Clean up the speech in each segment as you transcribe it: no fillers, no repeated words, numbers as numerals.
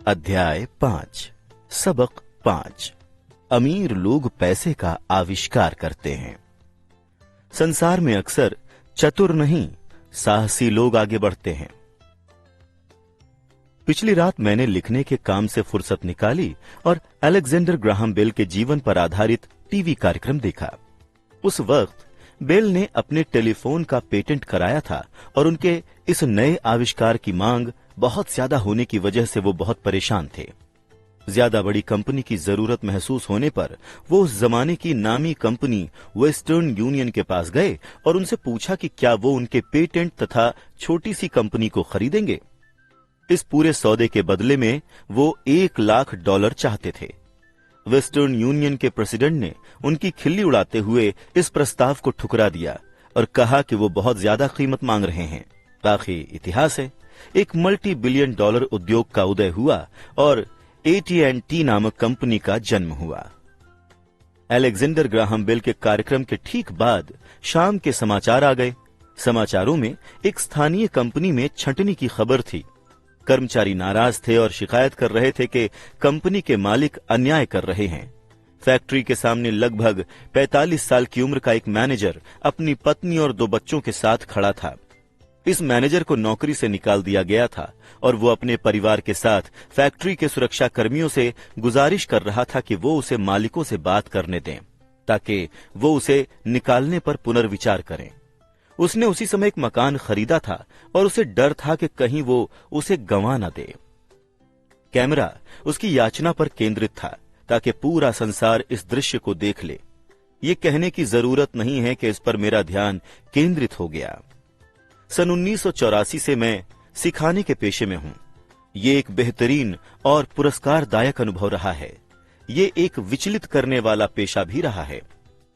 अध्याय 5 सबक 5 अमीर लोग पैसे का आविष्कार करते हैं। संसार में अक्सर चतुर नहीं, साहसी लोग आगे बढ़ते हैं। पिछली रात मैंने लिखने के काम से फुर्सत निकाली और अलेक्जेंडर ग्राहम बेल के जीवन पर आधारित टीवी कार्यक्रम देखा। उस वक्त बेल ने अपने टेलीफोन का पेटेंट कराया था और उनके इस नए आविष्कार की मांग बहुत ज्यादा होने की वजह से वो बहुत परेशान थे। ज्यादा बड़ी कंपनी की जरूरत महसूस होने पर वो उस जमाने की नामी कंपनी वेस्टर्न यूनियन के पास गए और उनसे पूछा कि क्या वो उनके पेटेंट तथा छोटी सी कंपनी को खरीदेंगे। इस पूरे सौदे के बदले में वो $1,00,000 चाहते थे। वेस्टर्न यूनियन के प्रेसिडेंट ने उनकी खिल्ली उड़ाते हुए इस प्रस्ताव को ठुकरा दिया और कहा कि वो बहुत ज्यादा कीमत मांग रहे हैं। बाकी इतिहास है। एक $multi-billion उद्योग का उदय हुआ और AT&T नामक कंपनी का जन्म हुआ। अलेक्जेंडर ग्राहम बेल के कार्यक्रम के ठीक बाद शाम के समाचार आ गए। समाचारों में एक स्थानीय कंपनी में छंटनी की खबर थी। कर्मचारी नाराज थे और शिकायत कर रहे थे कि कंपनी के मालिक अन्याय कर रहे हैं। फैक्ट्री के सामने लगभग 45 साल की उम्र का एक मैनेजर अपनी पत्नी और 2 बच्चों के साथ खड़ा था। इस मैनेजर को नौकरी से निकाल दिया गया था और वो अपने परिवार के साथ फैक्ट्री के सुरक्षा कर्मियों से गुजारिश कर रहा था कि वो उसे मालिकों से बात करने दें ताकि वो उसे निकालने पर पुनर्विचार करें। उसने उसी समय एक मकान खरीदा था और उसे डर था कि कहीं वो उसे गंवा न दे। कैमरा उसकी याचना पर केंद्रित था ताकि पूरा संसार इस दृश्य को देख ले। ये कहने की जरूरत नहीं है कि इस पर मेरा ध्यान केंद्रित हो गया। सन 1984 से मैं सिखाने के पेशे में हूं। ये एक बेहतरीन और पुरस्कारदायक अनुभव रहा है। ये एक विचलित करने वाला पेशा भी रहा है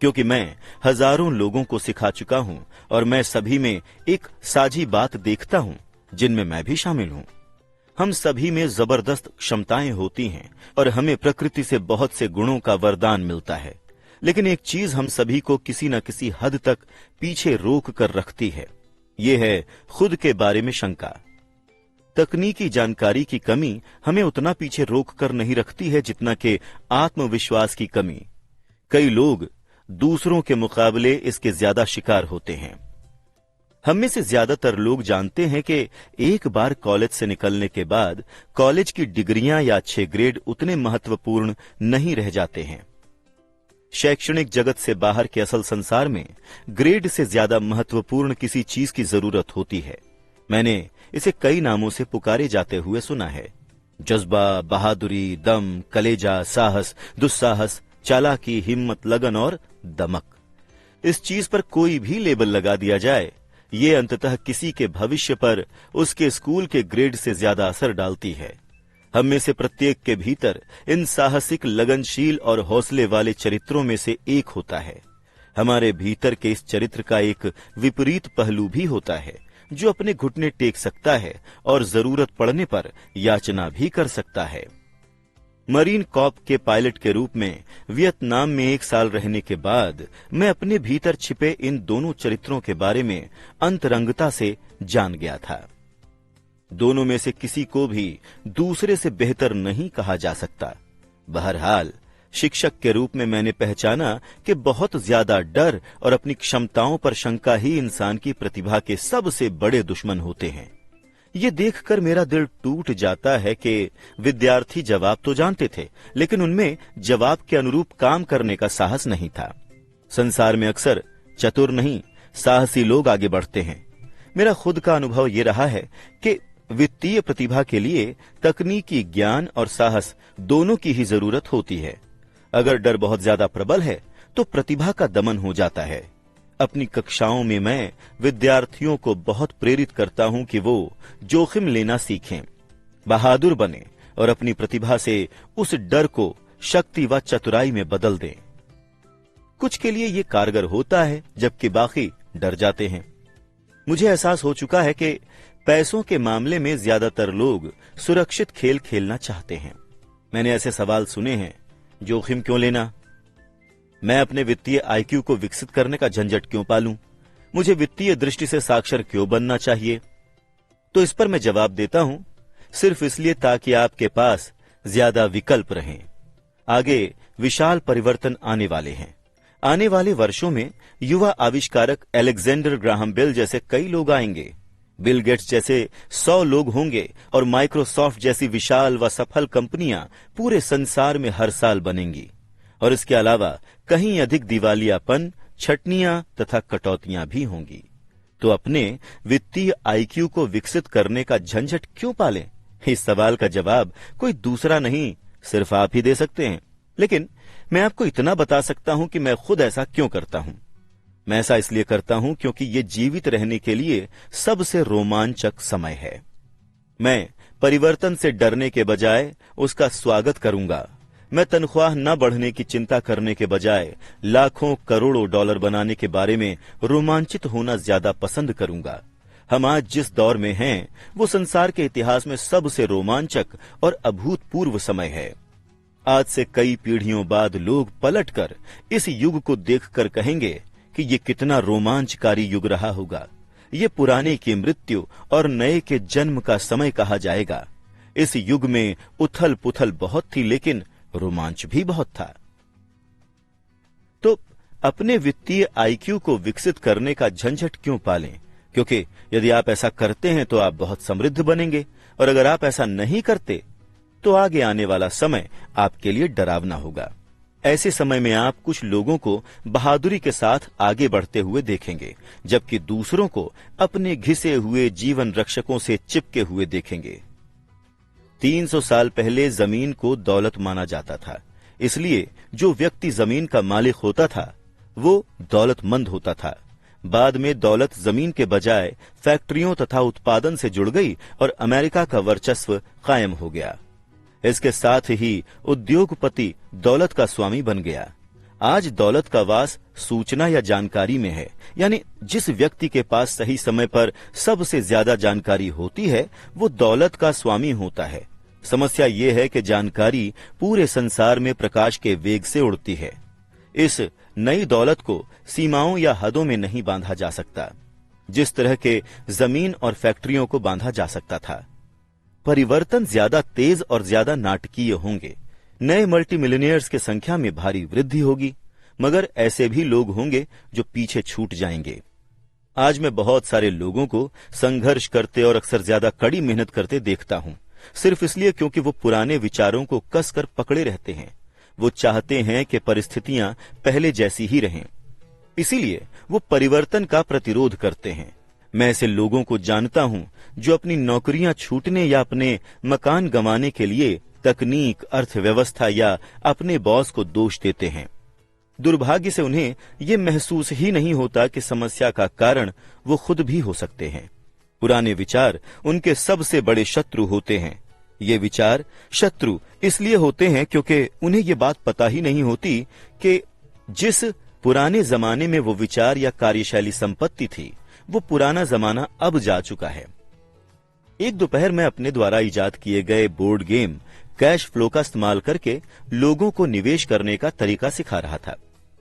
क्योंकि मैं हजारों लोगों को सिखा चुका हूं और मैं सभी में एक साझी बात देखता हूं जिनमें मैं भी शामिल हूं। हम सभी में जबरदस्त क्षमताएं होती हैं और हमें प्रकृति से बहुत से गुणों का वरदान मिलता है, लेकिन एक चीज हम सभी को किसी न किसी हद तक पीछे रोक कर रखती है। ये है खुद के बारे में शंका। तकनीकी जानकारी की कमी हमें उतना पीछे रोक कर नहीं रखती है जितना कि आत्मविश्वास की कमी। कई लोग दूसरों के मुकाबले इसके ज्यादा शिकार होते हैं। हम में से ज्यादातर लोग जानते हैं कि एक बार कॉलेज से निकलने के बाद कॉलेज की डिग्रियां या अच्छे ग्रेड उतने महत्वपूर्ण नहीं रह जाते हैं। शैक्षणिक जगत से बाहर के असल संसार में ग्रेड से ज्यादा महत्वपूर्ण किसी चीज की जरूरत होती है। मैंने इसे कई नामों से पुकारे जाते हुए सुना है। जज्बा, बहादुरी, दम, कलेजा, साहस, दुस्साहस, चालाकी, हिम्मत, लगन और दमक। इस चीज पर कोई भी लेबल लगा दिया जाए, ये अंततः किसी के भविष्य पर उसके स्कूल के ग्रेड से ज्यादा असर डालती है। हम में से प्रत्येक के भीतर इन साहसिक, लगनशील और हौसले वाले चरित्रों में से एक होता है। हमारे भीतर के इस चरित्र का एक विपरीत पहलू भी होता है जो अपने घुटने टेक सकता है और जरूरत पड़ने पर याचना भी कर सकता है। मरीन कॉर्प के पायलट के रूप में वियतनाम में 1 साल रहने के बाद मैं अपने भीतर छिपे इन दोनों चरित्रों के बारे में अंतरंगता से जान गया था। दोनों में से किसी को भी दूसरे से बेहतर नहीं कहा जा सकता। बहरहाल शिक्षक के रूप में मैंने पहचाना कि बहुत ज्यादा डर और अपनी क्षमताओं पर शंका ही इंसान की प्रतिभा के सबसे बड़े दुश्मन होते हैं। ये देखकर मेरा दिल टूट जाता है कि विद्यार्थी जवाब तो जानते थे, लेकिन उनमें जवाब के अनुरूप काम करने का साहस नहीं था। संसार में अक्सर चतुर नहीं, साहसी लोग आगे बढ़ते हैं। मेरा खुद का अनुभव ये रहा है कि वित्तीय प्रतिभा के लिए तकनीकी ज्ञान और साहस दोनों की ही जरूरत होती है। अगर डर बहुत ज्यादा प्रबल है तो प्रतिभा का दमन हो जाता है। अपनी कक्षाओं में मैं विद्यार्थियों को बहुत प्रेरित करता हूं कि वो जोखिम लेना सीखें, बहादुर बने और अपनी प्रतिभा से उस डर को शक्ति व चतुराई में बदल दें। कुछ के लिए ये कारगर होता है जबकि बाकी डर जाते हैं। मुझे एहसास हो चुका है कि पैसों के मामले में ज्यादातर लोग सुरक्षित खेल खेलना चाहते हैं। मैंने ऐसे सवाल सुने हैं, जोखिम क्यों लेना? मैं अपने वित्तीय IQ को विकसित करने का झंझट क्यों पालूं? मुझे वित्तीय दृष्टि से साक्षर क्यों बनना चाहिए? तो इस पर मैं जवाब देता हूं सिर्फ इसलिए ताकि आपके पास ज्यादा विकल्प रहें। आगे विशाल परिवर्तन आने वाले हैं। आने वाले वर्षों में युवा आविष्कारक अलेक्जेंडर ग्राहम बेल जैसे कई लोग आएंगे। बिल गेट्स जैसे 100 लोग होंगे और माइक्रोसॉफ्ट जैसी विशाल व सफल कंपनियां पूरे संसार में हर साल बनेंगी। और इसके अलावा कहीं अधिक दिवालियापन, छटनियां तथा कटौतियां भी होंगी। तो अपने वित्तीय आईक्यू को विकसित करने का झंझट क्यों पालें? इस सवाल का जवाब कोई दूसरा नहीं, सिर्फ आप ही दे सकते हैं। लेकिन मैं आपको इतना बता सकता हूं कि मैं खुद ऐसा क्यों करता हूं। मैं ऐसा इसलिए करता हूं क्योंकि ये जीवित रहने के लिए सबसे रोमांचक समय है। मैं परिवर्तन से डरने के बजाय उसका स्वागत करूंगा। मैं तनख्वाह न बढ़ने की चिंता करने के बजाय लाखों करोड़ों डॉलर बनाने के बारे में रोमांचित होना ज्यादा पसंद करूंगा। हम आज जिस दौर में हैं, वो संसार के इतिहास में सबसे रोमांचक और अभूतपूर्व समय है। आज से कई पीढ़ियों बाद लोग पलटकर इस युग को देखकर कहेंगे कि ये कितना रोमांचकारी युग रहा होगा। ये पुराने की मृत्यु और नए के जन्म का समय कहा जाएगा। इस युग में उथल पुथल बहुत थी, लेकिन रोमांच भी बहुत था। तो अपने वित्तीय आईक्यू को विकसित करने का झंझट क्यों पालें? क्योंकि यदि आप ऐसा करते हैं तो आप बहुत समृद्ध बनेंगे, और अगर आप ऐसा नहीं करते तो आगे आने वाला समय आपके लिए डरावना होगा। ऐसे समय में आप कुछ लोगों को बहादुरी के साथ आगे बढ़ते हुए देखेंगे, जबकि दूसरों को अपने घिसे हुए जीवन रक्षकों से चिपके हुए देखेंगे। 300 साल पहले जमीन को दौलत माना जाता था, इसलिए जो व्यक्ति जमीन का मालिक होता था वो दौलतमंद होता था। बाद में दौलत जमीन के बजाय फैक्ट्रियों तथा उत्पादन से जुड़ गई और अमेरिका का वर्चस्व कायम हो गया। इसके साथ ही उद्योगपति दौलत का स्वामी बन गया। आज दौलत का वास सूचना या जानकारी में है, यानी जिस व्यक्ति के पास सही समय पर सबसे ज्यादा जानकारी होती है वो दौलत का स्वामी होता है। समस्या ये है कि जानकारी पूरे संसार में प्रकाश के वेग से उड़ती है। इस नई दौलत को सीमाओं या हदों में नहीं बांधा जा सकता, जिस तरह के जमीन और फैक्ट्रियों को बांधा जा सकता था। परिवर्तन ज्यादा तेज और ज्यादा नाटकीय होंगे। नए मल्टी मिलियनियर्स की संख्या में भारी वृद्धि होगी, मगर ऐसे भी लोग होंगे जो पीछे छूट जाएंगे। आज मैं बहुत सारे लोगों को संघर्ष करते और अक्सर ज्यादा कड़ी मेहनत करते देखता हूं, सिर्फ इसलिए क्योंकि वो पुराने विचारों को कसकर पकड़े रहते हैं। वो चाहते हैं कि परिस्थितियां पहले जैसी ही रहें, इसीलिए वो परिवर्तन का प्रतिरोध करते हैं। मैं ऐसे लोगों को जानता हूं जो अपनी नौकरियां छूटने या अपने मकान गंवाने के लिए तकनीक, अर्थव्यवस्था या अपने बॉस को दोष देते हैं। दुर्भाग्य से उन्हें ये महसूस ही नहीं होता कि समस्या का कारण वो खुद भी हो सकते हैं। पुराने विचार उनके सबसे बड़े शत्रु होते हैं। ये विचार शत्रु इसलिए होते हैं क्योंकि उन्हें ये बात पता ही नहीं होती कि जिस पुराने जमाने में वो विचार या कार्यशैली संपत्ति थी, वो पुराना जमाना अब जा चुका है। एक दोपहर में अपने द्वारा इजाद किए गए बोर्ड गेम कैश फ्लो का इस्तेमाल करके लोगों को निवेश करने का तरीका सिखा रहा था।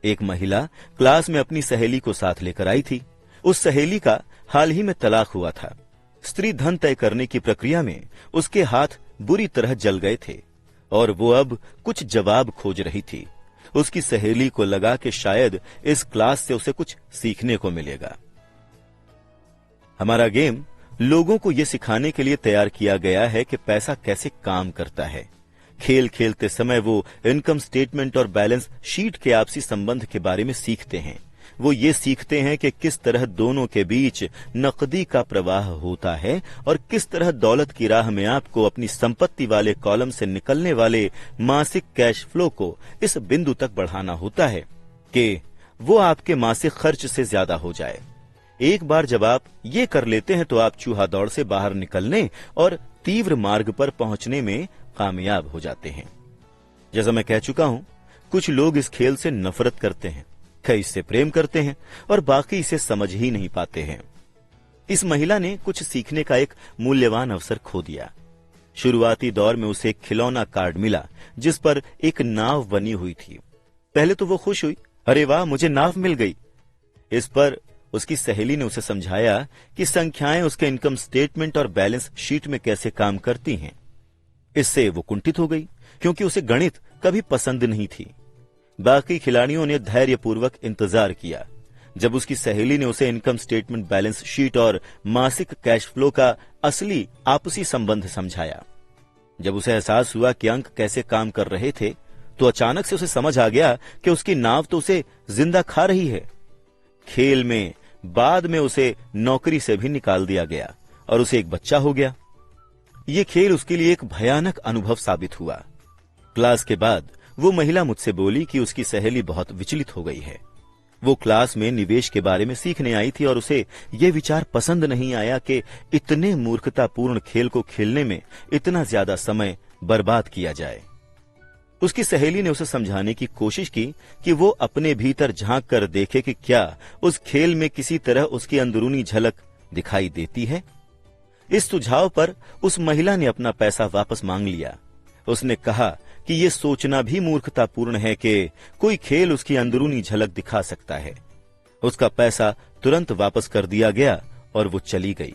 एक महिला क्लास में अपनी सहेली को साथ लेकर आई थी। उस सहेली का हाल ही में तलाक हुआ था। स्त्री धन तय करने की प्रक्रिया में उसके हाथ बुरी तरह जल गए थे और वो अब कुछ जवाब खोज रही थी। उसकी सहेली को लगा कि शायद इस क्लास से उसे कुछ सीखने को मिलेगा। हमारा गेम लोगों को यह सिखाने के लिए तैयार किया गया है कि पैसा कैसे काम करता है। खेल खेलते समय वो इनकम स्टेटमेंट और बैलेंस शीट के आपसी संबंध के बारे में सीखते हैं। वो ये सीखते हैं कि किस तरह दोनों के बीच नकदी का प्रवाह होता है और किस तरह दौलत की राह में आपको अपनी संपत्ति वाले कॉलम से निकलने वाले मासिक कैश फ्लो को इस बिंदु तक बढ़ाना होता है कि वो आपके मासिक खर्च से ज्यादा हो जाए। एक बार जब आप ये कर लेते हैं तो आप चूहा दौड़ से बाहर निकलने और तीव्र मार्ग पर पहुंचने में कामयाब हो जाते हैं। जैसा मैं कह चुका हूं, कुछ लोग इस खेल से नफरत करते हैं, कई इससे प्रेम करते हैं और बाकी इसे समझ ही नहीं पाते हैं। इस महिला ने कुछ सीखने का एक मूल्यवान अवसर खो दिया। शुरुआती दौर में उसे एक खिलौना कार्ड मिला जिस पर एक नाव बनी हुई थी। पहले तो वो खुश हुई, अरे वाह, मुझे नाव मिल गई। इस पर उसकी सहेली ने उसे समझाया कि संख्याएं उसके इनकम स्टेटमेंट और बैलेंस शीट में कैसे काम करती हैं। इससे वो कुंठित हो गई, क्योंकि उसे गणित कभी पसंद नहीं थी। बाकी खिलाड़ियों ने धैर्यपूर्वक इंतजार किया जब उसकी सहेली ने उसे इनकम स्टेटमेंट, बैलेंस शीट और मासिक कैश फ्लो का असली आपसी संबंध समझाया। जब उसे एहसास हुआ कि अंक कैसे काम कर रहे थे, तो अचानक से उसे समझ आ गया कि उसकी नाव तो उसे जिंदा खा रही है। खेल में बाद में उसे नौकरी से भी निकाल दिया गया और उसे एक बच्चा हो गया। ये खेल उसके लिए एक भयानक अनुभव साबित हुआ। क्लास के बाद वो महिला मुझसे बोली कि उसकी सहेली बहुत विचलित हो गई है। वो क्लास में निवेश के बारे में सीखने आई थी और उसे ये विचार पसंद नहीं आया कि इतने मूर्खतापूर्ण खेल को खेलने में इतना ज्यादा समय बर्बाद किया जाए। उसकी सहेली ने उसे समझाने की कोशिश की कि वो अपने भीतर झांक कर देखे कि क्या उस खेल में किसी तरह उसकी अंदरूनी झलक दिखाई देती है। इस सुझाव पर उस महिला ने अपना पैसा वापस मांग लिया। उसने कहा कि ये सोचना भी मूर्खतापूर्ण है कि कोई खेल उसकी अंदरूनी झलक दिखा सकता है। उसका पैसा तुरंत वापस कर दिया गया और वो चली गई।